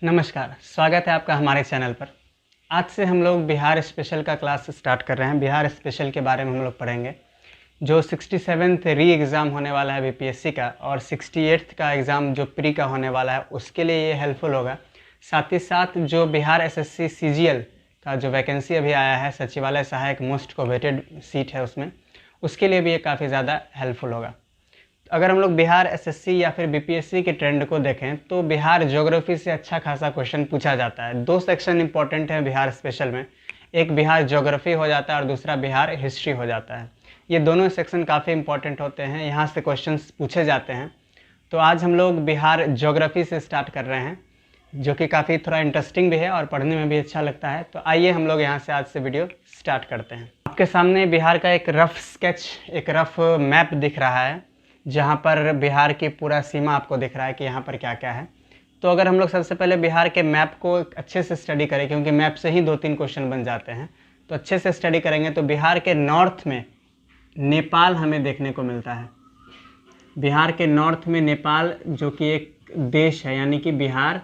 नमस्कार, स्वागत है आपका हमारे चैनल पर। आज से हम लोग बिहार स्पेशल का क्लास स्टार्ट कर रहे हैं। बिहार स्पेशल के बारे में हम लोग पढ़ेंगे, जो 67th री एग्ज़ाम होने वाला है बीपीएससी का, और 68th का एग्ज़ाम जो प्री का होने वाला है उसके लिए ये हेल्पफुल होगा। साथ ही साथ जो बिहार एसएससी सीजीएल का जो वैकेंसी अभी आया है, सचिवालय सहायक मोस्ट कोवेटेड सीट है उसमें, उसके लिए भी ये काफ़ी ज़्यादा हेल्पफुल होगा। अगर हम लोग बिहार एसएससी या फिर बीपीएससी के ट्रेंड को देखें तो बिहार ज्योग्राफी से अच्छा खासा क्वेश्चन पूछा जाता है। दो सेक्शन इंपॉर्टेंट है बिहार स्पेशल में, एक बिहार ज्योग्राफी हो जाता है और दूसरा बिहार हिस्ट्री हो जाता है। ये दोनों सेक्शन काफ़ी इंपॉर्टेंट होते हैं, यहाँ से क्वेश्चंस पूछे जाते हैं। तो आज हम लोग बिहार ज्योग्राफी से स्टार्ट कर रहे हैं, जो कि काफ़ी थोड़ा इंटरेस्टिंग भी है और पढ़ने में भी अच्छा लगता है। तो आइए हम लोग यहाँ से आज से वीडियो स्टार्ट करते हैं। आपके सामने बिहार का एक रफ स्केच, एक रफ मैप दिख रहा है, जहाँ पर बिहार की पूरा सीमा आपको दिख रहा है कि यहाँ पर क्या क्या है। तो अगर हम लोग सबसे पहले बिहार के मैप को अच्छे से स्टडी करें, क्योंकि मैप से ही 2-3 क्वेश्चन बन जाते हैं, तो अच्छे से स्टडी करेंगे तो बिहार के नॉर्थ में नेपाल हमें देखने को मिलता है। बिहार के नॉर्थ में नेपाल, जो कि एक देश है, यानी कि बिहार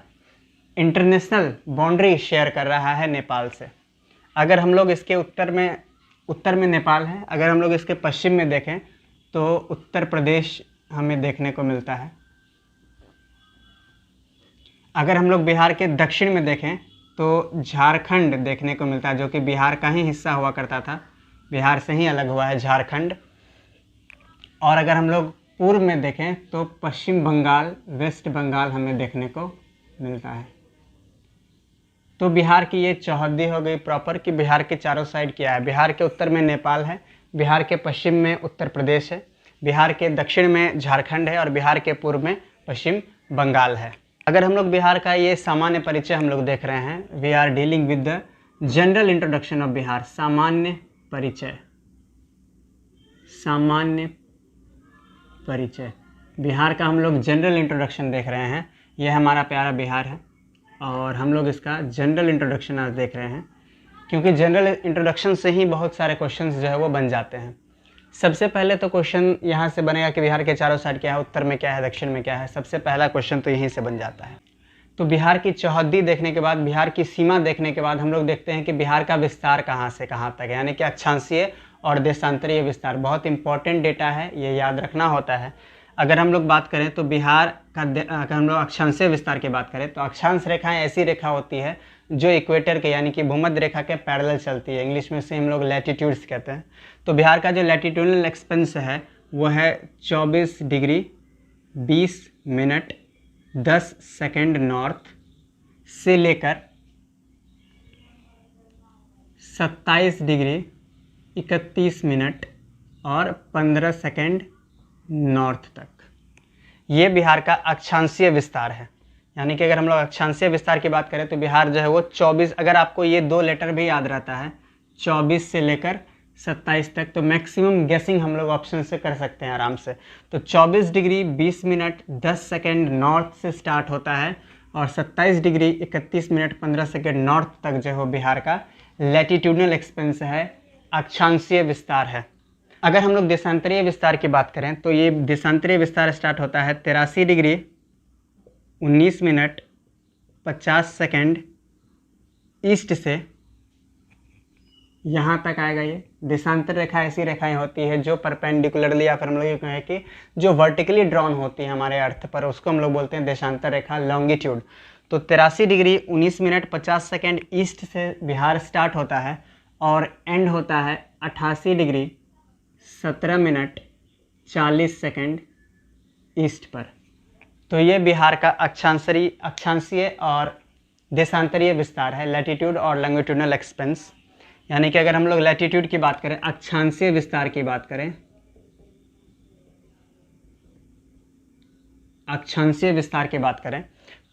इंटरनेशनल बाउंड्री शेयर कर रहा है नेपाल से। अगर हम लोग इसके उत्तर में नेपाल है, अगर हम लोग इसके पश्चिम में देखें तो उत्तर प्रदेश हमें देखने को मिलता है। अगर हम लोग बिहार के दक्षिण में देखें तो झारखंड देखने को मिलता है, जो कि बिहार का ही हिस्सा हुआ करता था, बिहार से ही अलग हुआ है झारखंड। और अगर हम लोग पूर्व में देखें तो पश्चिम बंगाल, वेस्ट बंगाल हमें देखने को मिलता है। तो बिहार की ये चौहद्दी हो गई प्रॉपर कि बिहार के चारों साइड क्या है। बिहार के उत्तर में नेपाल है, बिहार के पश्चिम में उत्तर प्रदेश है, बिहार के दक्षिण में झारखंड है और बिहार के पूर्व में पश्चिम बंगाल है। अगर हम लोग बिहार का ये सामान्य परिचय हम लोग देख रहे हैं, we are dealing with the general introduction of Bihar. सामान्य परिचय बिहार का हम लोग जनरल इंट्रोडक्शन देख रहे हैं। यह हमारा प्यारा बिहार है और हम लोग इसका जनरल इंट्रोडक्शन आज देख रहे हैं, क्योंकि जनरल इंट्रोडक्शन से ही बहुत सारे क्वेश्चंस जो है वो बन जाते हैं। सबसे पहले तो क्वेश्चन यहाँ से बनेगा कि बिहार के चारों साइड क्या है, उत्तर में क्या है, दक्षिण में क्या है। सबसे पहला क्वेश्चन तो यहीं से बन जाता है। तो बिहार की चौहद्दी देखने के बाद, बिहार की सीमा देखने के बाद हम लोग देखते हैं कि बिहार का विस्तार कहाँ से कहाँ तक है, यानी कि अक्षांशीय और देशांतरीय विस्तार। बहुत इंपॉर्टेंट डेटा है, ये याद रखना होता है। अगर हम लोग बात करें तो बिहार का, अगर हम लोग अक्षांशीय विस्तार की बात करें तो अक्षांश रेखाएं ऐसी रेखा होती है जो इक्वेटर के, यानी कि भूमध्य रेखा के पैरेलल चलती है। इंग्लिश में से हम लोग लैटिट्यूड्स कहते हैं। तो बिहार का जो लैटिट्यूडनल एक्सपेंस है वो है 24 डिग्री 20 मिनट 10 सेकेंड नॉर्थ से लेकर 27 डिग्री 31 मिनट और 15 सेकेंड नॉर्थ तक। ये बिहार का अक्षांशीय विस्तार है। यानी कि अगर हम लोग अक्षांशीय विस्तार की बात करें तो बिहार जो है वो 24, अगर आपको ये 2 लेटर भी याद रहता है, 24 से लेकर 27 तक, तो मैक्सिमम गेसिंग हम लोग ऑप्शन से कर सकते हैं आराम से। तो 24 डिग्री 20 मिनट 10 सेकेंड नॉर्थ से स्टार्ट होता है और 27 डिग्री 31 मिनट 15 सेकेंड नॉर्थ तक जो है बिहार का लैटिट्यूडनल एक्सपेंस है, अक्षांशीय विस्तार है। अगर हम लोग देशांतरीय विस्तार की बात करें तो ये देशांतरीय विस्तार स्टार्ट होता है 83 डिग्री 19 मिनट 50 सेकेंड ईस्ट से, यहाँ तक आएगा। ये देशांतर रेखा ऐसी रेखाएं होती है जो परपेंडिकुलरली, या फिर हम लोग ये कहें कि जो वर्टिकली ड्रॉन होती है हमारे अर्थ पर, उसको हम लोग बोलते हैं देशांतर रेखा, लॉन्गिट्यूड। तो 83 डिग्री 19 मिनट 50 सेकेंड ईस्ट से बिहार स्टार्ट होता है और एंड होता है 88 डिग्री 17 मिनट 40 सेकेंड ईस्ट पर। तो ये बिहार का अक्षांशीय और देशांतरीय विस्तार है, लैटिट्यूड और लॉन्गिट्यूडनल एक्सपेंस। यानी कि अगर हम लोग लैटिट्यूड की बात करें, अक्षांशीय विस्तार की बात करें, अक्षांशीय विस्तार की बात करें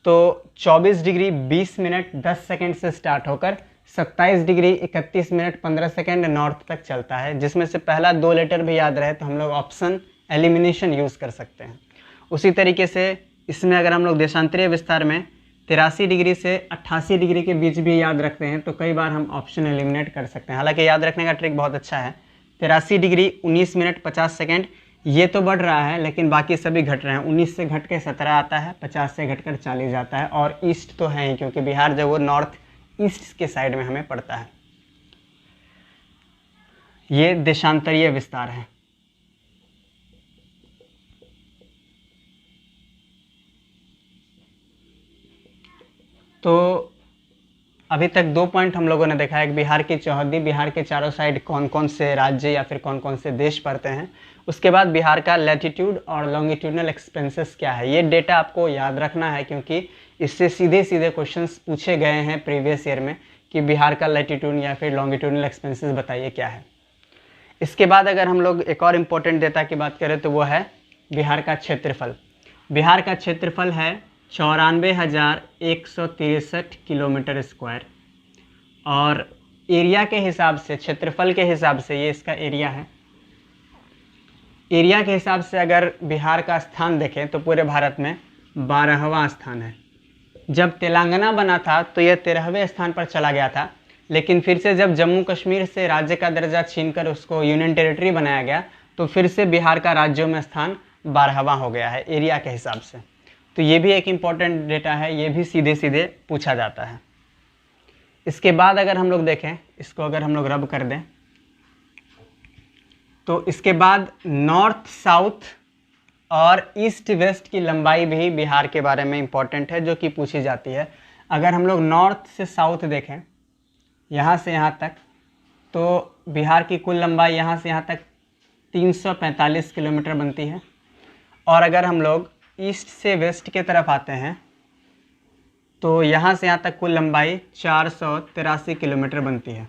तो 24 डिग्री 20 मिनट 10 सेकेंड से स्टार्ट होकर 27 डिग्री 31 मिनट 15 सेकेंड नॉर्थ तक चलता है। जिसमें से पहला 2 लेटर भी याद रहे तो हम लोग ऑप्शन एलिमिनेशन यूज़ कर सकते हैं। उसी तरीके से इसमें अगर हम लोग देशांतरीय विस्तार में 83 डिग्री से 88 डिग्री के बीच भी याद रखते हैं तो कई बार हम ऑप्शन एलिमिनेट कर सकते हैं। हालांकि याद रखने का ट्रिक बहुत अच्छा है। 83 डिग्री 19 मिनट 50 सेकेंड ये तो बढ़ रहा है लेकिन बाकी सभी घट रहे हैं। 19 से घट के 17 आता है, 50 से घटकर 40 जाता है, और ईस्ट तो है ही क्योंकि बिहार जो वो नॉर्थ ईस्ट के साइड में हमें पड़ता है। ये देशांतरीय विस्तार है। तो अभी तक 2 पॉइंट हम लोगों ने देखा है, एक बिहार की चौहद्दी, बिहार के चारों साइड कौन कौन से राज्य या फिर कौन कौन से देश पड़ते हैं। उसके बाद बिहार का लैटिट्यूड और लॉन्गिट्यूडनल एक्सपेंसेस क्या है। ये डेटा आपको याद रखना है क्योंकि इससे सीधे सीधे क्वेश्चंस पूछे गए हैं प्रीवियस ईयर में कि बिहार का लैटिट्यूड या फिर लॉन्गिट्यूडनल एक्सपेंसेस बताइए क्या है। इसके बाद अगर हम लोग एक और इम्पोर्टेंट डेटा की बात करें तो वो है बिहार का क्षेत्रफल। बिहार का क्षेत्रफल है 94,163 किलोमीटर स्क्वायर, और एरिया के हिसाब से, क्षेत्रफल के हिसाब से ये इसका एरिया है। एरिया के हिसाब से अगर बिहार का स्थान देखें तो पूरे भारत में 12वां स्थान है। जब तेलंगाना बना था तो यह 13वें स्थान पर चला गया था, लेकिन फिर से जब जम्मू कश्मीर से राज्य का दर्जा छीनकर उसको यूनियन टेरिटरी बनाया गया तो फिर से बिहार का राज्यों में स्थान 12वां हो गया है एरिया के हिसाब से। तो ये भी एक इम्पॉर्टेंट डेटा है, ये भी सीधे सीधे पूछा जाता है। इसके बाद अगर हम लोग देखें, इसको अगर हम लोग रब कर दें तो इसके बाद नॉर्थ साउथ और ईस्ट वेस्ट की लंबाई भी बिहार के बारे में इम्पॉर्टेंट है जो कि पूछी जाती है। अगर हम लोग नॉर्थ से साउथ देखें, यहाँ से यहाँ तक, तो बिहार की कुल लंबाई यहाँ से यहाँ तक 345 किलोमीटर बनती है। और अगर हम लोग ईस्ट से वेस्ट के तरफ आते हैं तो यहाँ से यहाँ तक कुल लंबाई 483 किलोमीटर बनती है।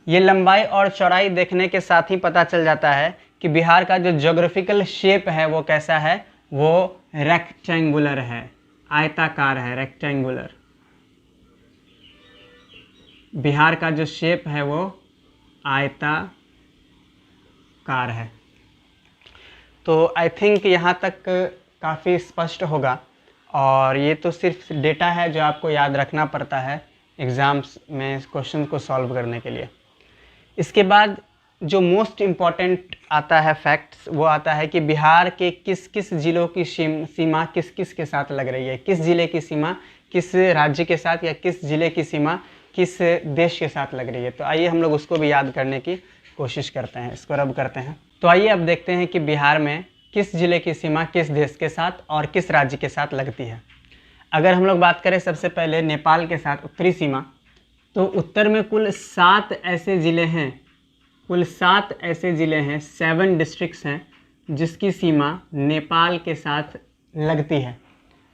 ये लंबाई और चौड़ाई देखने के साथ ही पता चल जाता है कि बिहार का जो ज्योग्राफिकल शेप है वो कैसा है, वो रेक्टेंगुलर है, आयताकार है, रेक्टेंगुलर। बिहार का जो शेप है वो आयताकार है। तो आई थिंक यहाँ तक काफ़ी स्पष्ट होगा, और ये तो सिर्फ डेटा है जो आपको याद रखना पड़ता है एग्ज़ाम्स में क्वेश्चन को सॉल्व करने के लिए। इसके बाद जो मोस्ट इम्पॉर्टेंट आता है फैक्ट्स, वो आता है कि बिहार के किस किस ज़िलों की सीमा किस किस के साथ लग रही है, किस ज़िले की सीमा किस राज्य के साथ या किस ज़िले की सीमा किस देश के साथ लग रही है। तो आइए हम लोग उसको भी याद करने की कोशिश करते हैं, इसको रब करते हैं। तो आइए अब देखते हैं कि बिहार में किस ज़िले की सीमा किस देश के साथ और किस राज्य के साथ लगती है। अगर हम लोग बात करें सबसे पहले नेपाल के साथ उत्तरी सीमा, तो उत्तर में कुल 7 ऐसे ज़िले हैं, कुल 7 ऐसे ज़िले हैं, 7 डिस्ट्रिक्ट्स हैं जिसकी सीमा नेपाल के साथ लगती है।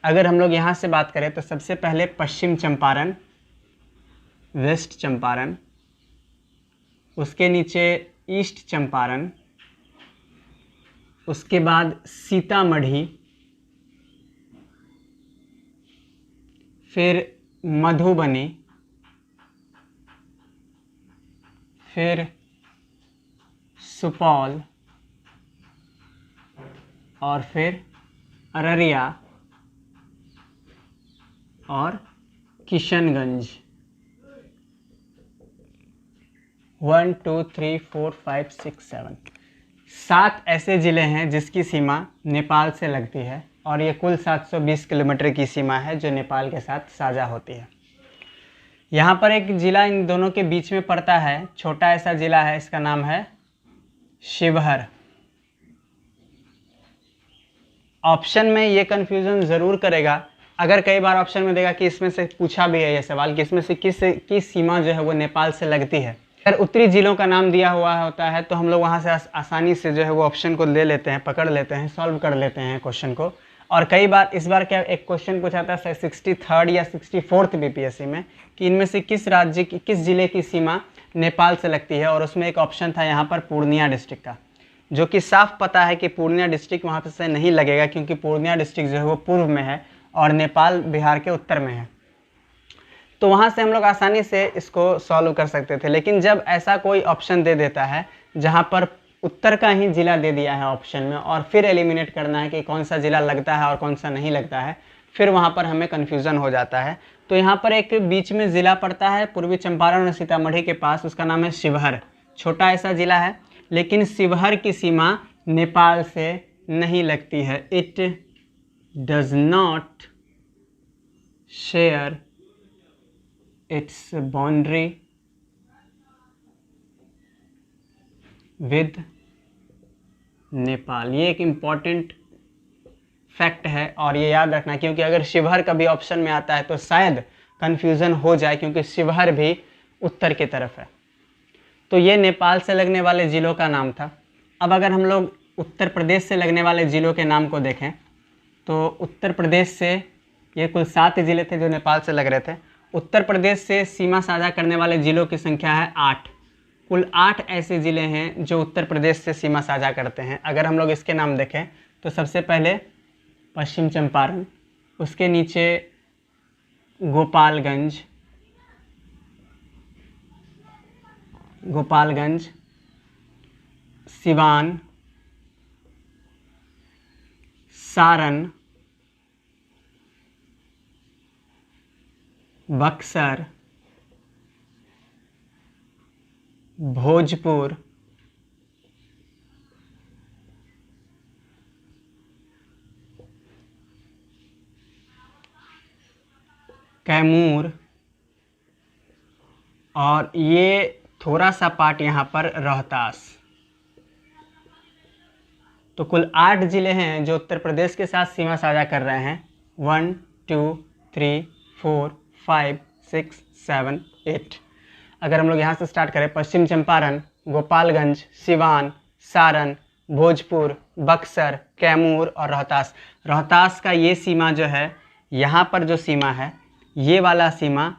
अगर हम लोग यहाँ से बात करें तो सबसे पहले पश्चिम चंपारण, वेस्ट चंपारण, उसके नीचे ईस्ट चंपारण, उसके बाद सीतामढ़ी, फिर मधुबनी, फिर सुपौल, और फिर अररिया और किशनगंज। 1 2 3 4 5 6 7 7 ऐसे ज़िले हैं जिसकी सीमा नेपाल से लगती है, और ये कुल 720 किलोमीटर की सीमा है जो नेपाल के साथ साझा होती है। यहाँ पर एक ज़िला इन दोनों के बीच में पड़ता है, छोटा ऐसा ज़िला है, इसका नाम है शिवहर। ऑप्शन में ये कन्फ्यूज़न ज़रूर करेगा, अगर कई बार ऑप्शन में देगा कि इसमें से पूछा भी है ये सवाल कि इसमें से किस सीमा जो है वो नेपाल से लगती है। अगर उत्तरी ज़िलों का नाम दिया हुआ होता है तो हम लोग वहाँ से आसानी से जो है वो ऑप्शन को ले लेते हैं, पकड़ लेते हैं, सॉल्व कर लेते हैं क्वेश्चन को। और कई बार इस बार क्या एक क्वेश्चन पूछा था 63rd या 64th बीपीएससी में कि इनमें से किस राज्य की, किस ज़िले की सीमा नेपाल से लगती है, और उसमें एक ऑप्शन था यहाँ पर पूर्णिया डिस्ट्रिक्ट का, जो कि साफ पता है कि पूर्णिया डिस्ट्रिक्ट वहाँ पर से नहीं लगेगा क्योंकि पूर्णिया डिस्ट्रिक्ट जो है वो पूर्व में है और नेपाल बिहार के उत्तर में है। तो वहाँ से हम लोग आसानी से इसको सॉल्व कर सकते थे। लेकिन जब ऐसा कोई ऑप्शन दे देता है जहाँ पर उत्तर का ही ज़िला दे दिया है ऑप्शन में, और फिर एलिमिनेट करना है कि कौन सा ज़िला लगता है और कौन सा नहीं लगता है, फिर वहाँ पर हमें कन्फ्यूज़न हो जाता है। तो यहाँ पर एक बीच में ज़िला पड़ता है पूर्वी चंपारण और सीतामढ़ी के पास, उसका नाम है शिवहर। छोटा ऐसा ज़िला है, लेकिन शिवहर की सीमा नेपाल से नहीं लगती है। It does not share its boundary with Nepal. ये एक इम्पॉर्टेंट फैक्ट है और ये याद रखना, क्योंकि अगर शिवहर कभी ऑप्शन में आता है तो शायद कन्फ्यूज़न हो जाए, क्योंकि शिवहर भी उत्तर की तरफ है। तो ये नेपाल से लगने वाले ज़िलों का नाम था। अब अगर हम लोग उत्तर प्रदेश से लगने वाले ज़िलों के नाम को देखें तो उत्तर प्रदेश से ये कुल 7 ज़िले थे जो नेपाल से लग रहे थे। उत्तर प्रदेश से सीमा साझा करने वाले ज़िलों की संख्या है 8। कुल 8 ऐसे ज़िले हैं जो उत्तर प्रदेश से सीमा साझा करते हैं। अगर हम लोग इसके नाम देखें तो सबसे पहले पश्चिम चंपारण, उसके नीचे गोपालगंज, सिवान, सारण, बक्सर, भोजपुर, कैमूर और ये थोड़ा सा पार्ट यहाँ पर रोहतास। तो कुल 8 ज़िले हैं जो उत्तर प्रदेश के साथ सीमा साझा कर रहे हैं। 1 2 3 4 5 6 7 8। अगर हम लोग यहाँ से स्टार्ट करें, पश्चिम चंपारण, गोपालगंज, सिवान, सारण, भोजपुर, बक्सर, कैमूर और रोहतास। रोहतास का ये सीमा जो है, यहाँ पर जो सीमा है, ये वाला सीमा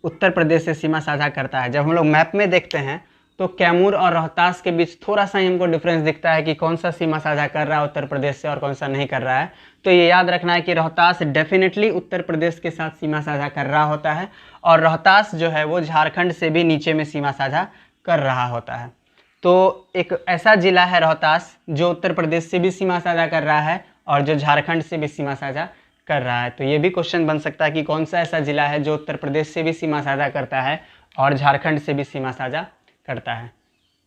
उत्तर प्रदेश से सीमा साझा करता है। जब हम लोग मैप में देखते हैं तो कैमूर और रोहतास के बीच थोड़ा सा ही हमको डिफरेंस दिखता है कि कौन सा सीमा साझा कर रहा है उत्तर प्रदेश से और कौन सा नहीं कर रहा है। तो ये याद रखना है कि रोहतास डेफिनेटली उत्तर प्रदेश के साथ सीमा साझा कर रहा होता है और रोहतास जो है वो झारखंड से भी नीचे में सीमा साझा कर रहा होता है। तो एक ऐसा ज़िला है रोहतास जो उत्तर प्रदेश से भी सीमा साझा कर रहा है और जो झारखंड से भी सीमा साझा कर रहा है। तो ये भी क्वेश्चन बन सकता है कि कौन सा ऐसा ज़िला है जो उत्तर प्रदेश से भी सीमा साझा करता है और झारखंड से भी सीमा साझा करता है।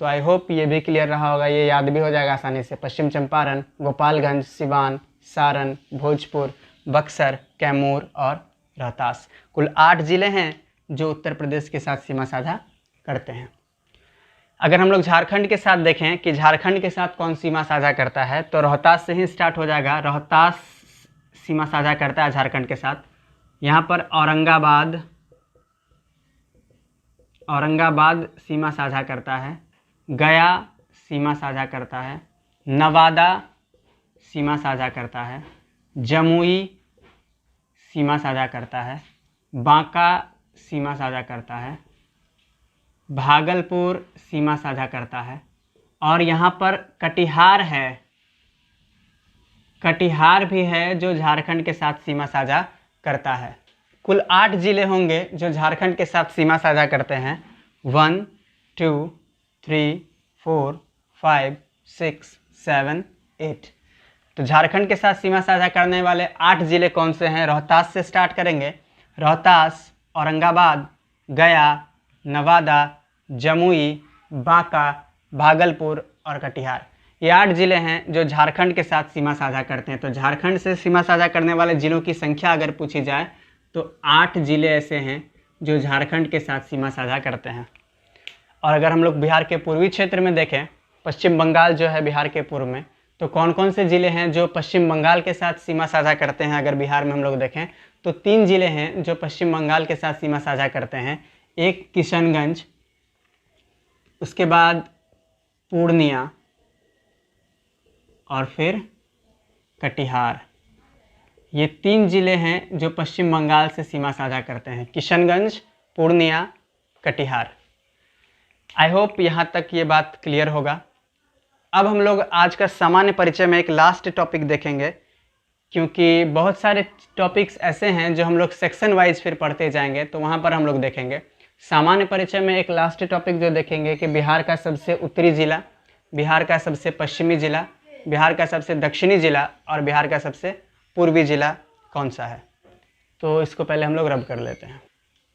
तो आई होप ये भी क्लियर रहा होगा, ये याद भी हो जाएगा आसानी से। पश्चिम चंपारण, गोपालगंज, सिवान, सारण, भोजपुर, बक्सर, कैमूर और रोहतास, कुल 8 ज़िले हैं जो उत्तर प्रदेश के साथ सीमा साझा करते हैं। अगर हम लोग झारखंड के साथ देखें कि झारखंड के साथ कौन सीमा साझा करता है, तो रोहतास से ही स्टार्ट हो जाएगा। रोहतास सीमा साझा करता है झारखंड के साथ। यहाँ पर औरंगाबाद सीमा साझा करता है, गया सीमा साझा करता है, नवादा सीमा साझा करता है, जमुई सीमा साझा करता है, बांका सीमा साझा करता है, भागलपुर सीमा साझा करता है और यहाँ पर कटिहार है, कटिहार भी है जो झारखंड के साथ सीमा साझा करता है। कुल 8 ज़िले होंगे जो झारखंड के साथ सीमा साझा करते हैं। 1 2 3 4 5 6 7 8। तो झारखंड के साथ सीमा साझा करने वाले 8 ज़िले कौन से हैं? रोहतास से स्टार्ट करेंगे। रोहतास, औरंगाबाद, गया, नवादा, जमुई, बांका, भागलपुर और कटिहार, ये 8 ज़िले हैं जो झारखंड के साथ सीमा साझा करते हैं। तो झारखंड से सीमा साझा करने वाले ज़िलों की संख्या अगर पूछी जाए तो 8 ज़िले ऐसे हैं जो झारखंड के साथ सीमा साझा करते हैं। और अगर हम लोग बिहार के पूर्वी क्षेत्र में देखें, पश्चिम बंगाल जो है बिहार के पूर्व में, तो कौन कौन से ज़िले हैं जो पश्चिम बंगाल के साथ सीमा साझा करते हैं? अगर बिहार में हम लोग देखें तो 3 ज़िले हैं जो पश्चिम बंगाल के साथ सीमा साझा करते हैं। एक किशनगंज, उसके बाद पूर्णिया और फिर कटिहार। ये 3 ज़िले हैं जो पश्चिम बंगाल से सीमा साझा करते हैं, किशनगंज, पूर्णिया, कटिहार। आई होप यहाँ तक ये बात क्लियर होगा। अब हम लोग आज का सामान्य परिचय में एक लास्ट टॉपिक देखेंगे, क्योंकि बहुत सारे टॉपिक्स ऐसे हैं जो हम लोग सेक्शन वाइज फिर पढ़ते जाएंगे, तो वहाँ पर हम लोग देखेंगे। सामान्य परिचय में एक लास्ट टॉपिक जो देखेंगे कि बिहार का सबसे उत्तरी ज़िला, बिहार का सबसे पश्चिमी ज़िला, बिहार का सबसे दक्षिणी ज़िला और बिहार का सबसे पूर्वी ज़िला कौन सा है। तो इसको पहले हम लोग रब कर लेते हैं।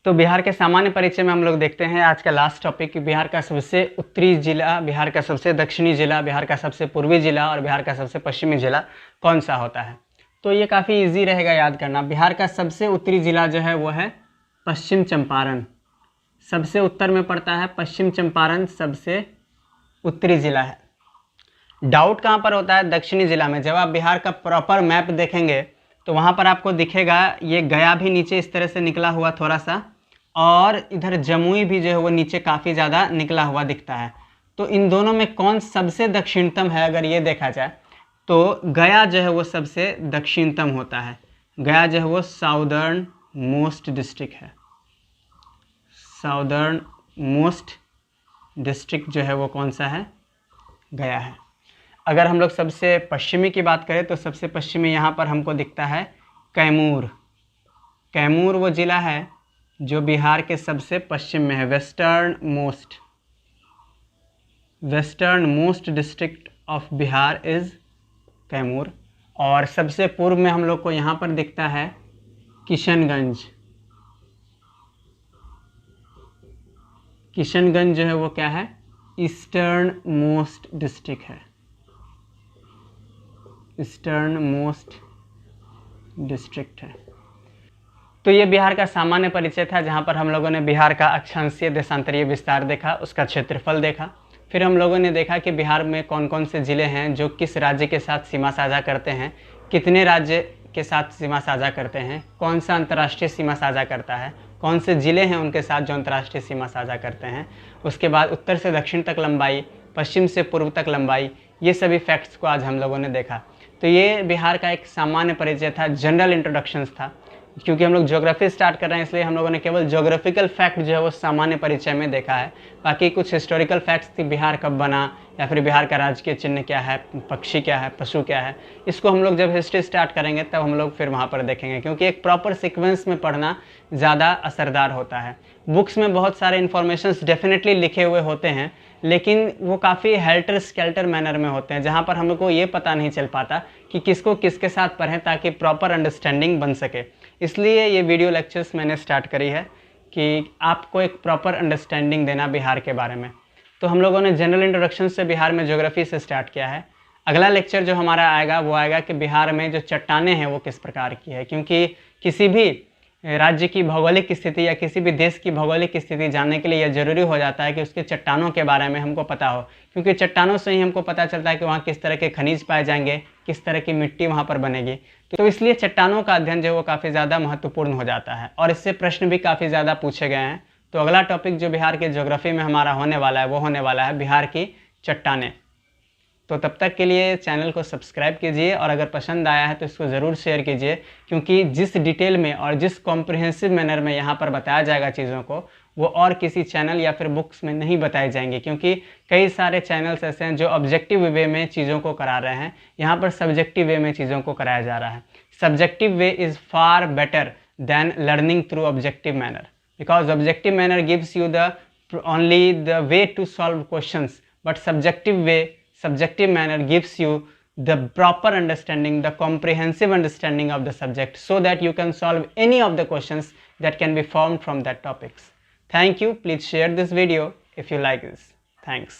तो बिहार के सामान्य परिचय में हम लोग देखते हैं आज का लास्ट टॉपिक, बिहार का सबसे उत्तरी जिला, बिहार का सबसे दक्षिणी जिला, बिहार का सबसे पूर्वी जिला और बिहार का सबसे पश्चिमी जिला कौन सा होता है। तो ये काफ़ी इजी रहेगा याद करना। बिहार का सबसे उत्तरी जिला जो है वो है पश्चिम चंपारण, सबसे उत्तर में पड़ता है पश्चिम चंपारण, सबसे उत्तरी जिला है। डाउट कहाँ पर होता है? दक्षिणी जिला में। जब आप बिहार का प्रॉपर मैप देखेंगे तो वहाँ पर आपको दिखेगा ये गया भी नीचे इस तरह से निकला हुआ थोड़ा सा, और इधर जमुई भी जो है वो नीचे काफ़ी ज़्यादा निकला हुआ दिखता है। तो इन दोनों में कौन सबसे दक्षिणतम है अगर ये देखा जाए तो गया जो है वो सबसे दक्षिणतम होता है। गया जो है वो साउदर्न मोस्ट डिस्ट्रिक्ट है, साउदर्न मोस्ट डिस्ट्रिक्ट जो है वो कौन सा है? गया है। अगर हम लोग सबसे पश्चिमी की बात करें तो सबसे पश्चिमी यहाँ पर हमको दिखता है कैमूर। कैमूर वो ज़िला है जो बिहार के सबसे पश्चिम में है, western most district of Bihar is Kaimur. और सबसे पूर्व में हम लोग को यहाँ पर दिखता है किशनगंज। किशनगंज जो है वो क्या है? ईस्टर्न मोस्ट डिस्ट्रिक्ट है, ईस्टर्न मोस्ट डिस्ट्रिक्ट है। तो ये बिहार का सामान्य परिचय था, जहाँ पर हम लोगों ने बिहार का अक्षांशीय देशांतरीय विस्तार देखा, उसका क्षेत्रफल देखा। फिर हम लोगों ने देखा कि बिहार में कौन कौन से ज़िले हैं जो किस राज्य के साथ सीमा साझा करते हैं, कितने राज्य के साथ सीमा साझा करते हैं, कौन सा अंतर्राष्ट्रीय सीमा साझा करता है, कौन से ज़िले हैं उनके साथ जो अंतर्राष्ट्रीय सीमा साझा करते हैं। उसके बाद उत्तर से दक्षिण तक लंबाई, पश्चिम से पूर्व तक लंबाई, ये सभी फैक्ट्स को आज हम लोगों ने देखा। तो ये बिहार का एक सामान्य परिचय था, जनरल इंट्रोडक्शंस था। क्योंकि हम लोग ज्योग्राफी स्टार्ट कर रहे हैं इसलिए हम लोगों ने केवल ज्योग्राफिकल फैक्ट जो है वो सामान्य परिचय में देखा है। बाकी कुछ हिस्टोरिकल फैक्ट्स थी, बिहार कब बना या फिर बिहार का राजकीय चिन्ह क्या है, पक्षी क्या है, पशु क्या है, इसको हम लोग जब हिस्ट्री स्टार्ट करेंगे तब हम लोग फिर वहाँ पर देखेंगे, क्योंकि एक प्रॉपर सीक्वेंस में पढ़ना ज़्यादा असरदार होता है। बुक्स में बहुत सारे इन्फॉर्मेशंस डेफिनेटली लिखे हुए होते हैं, लेकिन वो काफ़ी हेल्टर स्केल्टर मैनर में होते हैं, जहाँ पर हम लोग को ये पता नहीं चल पाता कि किसको किसके साथ पढ़ें ताकि प्रॉपर अंडरस्टैंडिंग बन सके। इसलिए ये वीडियो लेक्चर्स मैंने स्टार्ट करी है कि आपको एक प्रॉपर अंडरस्टैंडिंग देना बिहार के बारे में। तो हम लोगों ने जनरल इंट्रोडक्शन से बिहार में ज्योग्राफी से स्टार्ट किया है। अगला लेक्चर जो हमारा आएगा वो आएगा कि बिहार में जो चट्टानें हैं वो किस प्रकार की है, क्योंकि किसी भी राज्य की भौगोलिक स्थिति या किसी भी देश की भौगोलिक स्थिति जानने के लिए यह ज़रूरी हो जाता है कि उसके चट्टानों के बारे में हमको पता हो, क्योंकि चट्टानों से ही हमको पता चलता है कि वहाँ किस तरह के खनिज पाए जाएंगे, किस तरह की मिट्टी वहाँ पर बनेगी। तो इसलिए चट्टानों का अध्ययन जो है वो काफ़ी ज़्यादा महत्वपूर्ण हो जाता है और इससे प्रश्न भी काफ़ी ज़्यादा पूछे गए हैं। तो अगला टॉपिक जो बिहार के ज्योग्राफी में हमारा होने वाला है वो होने वाला है बिहार की चट्टानें। तो तब तक के लिए चैनल को सब्सक्राइब कीजिए और अगर पसंद आया है तो इसको ज़रूर शेयर कीजिए, क्योंकि जिस डिटेल में और जिस कॉम्प्रिहेंसिव मैनर में यहाँ पर बताया जाएगा चीज़ों को, वो और किसी चैनल या फिर बुक्स में नहीं बताई जाएंगी, क्योंकि कई सारे चैनल्स ऐसे हैं जो ऑब्जेक्टिव वे में चीज़ों को करा रहे हैं। यहाँ पर सब्जेक्टिव वे में चीज़ों को कराया जा रहा है। Subjective way is far better than learning through objective manner, because objective manner gives you the only the way to solve questions, but subjective manner gives you the proper understanding, the comprehensive understanding of the subject, so that you can solve any of the questions that can be formed from that topics. Thank you. Please share this video if you like this. Thanks.